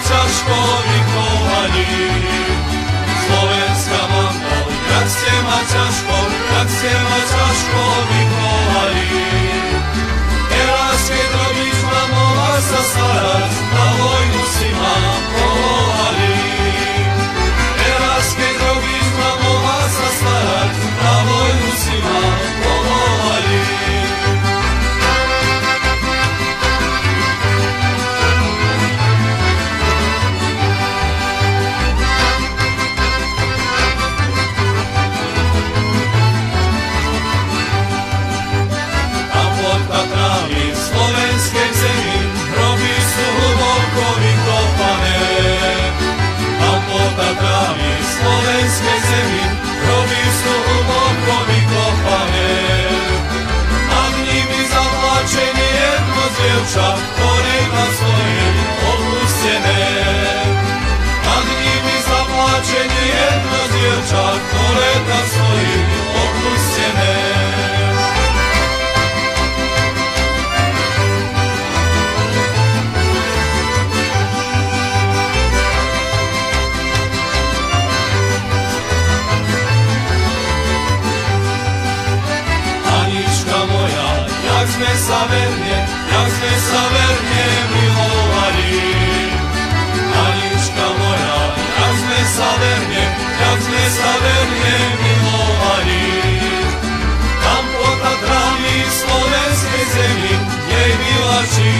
ťažko vychovali. Slovenská mamko, jak ste ma ťažko vychovali. Teraz, keď robíš, mamo, a sa starať, na vojnu si ma povolali. Teraz, keď robíš, mamo, a sa starať, na vojnu si ma povolali. Tatrami v slovenskej zemi hroby sú hlboko vykopané. Tam pod Tatrami v slovenskej zemi hroby sú hlboko vykopané. Nad nimi zaplačené jedno dievča, ktoré tam stojí opustené. Nad nimi zaplačené jedno dievča, ktoré tam stojí opustené. Jak sme sa verne milovali. Anička moja, jak sme sa verne milovali. Tam pod Tatrami v slovenskej zemi jej vylačí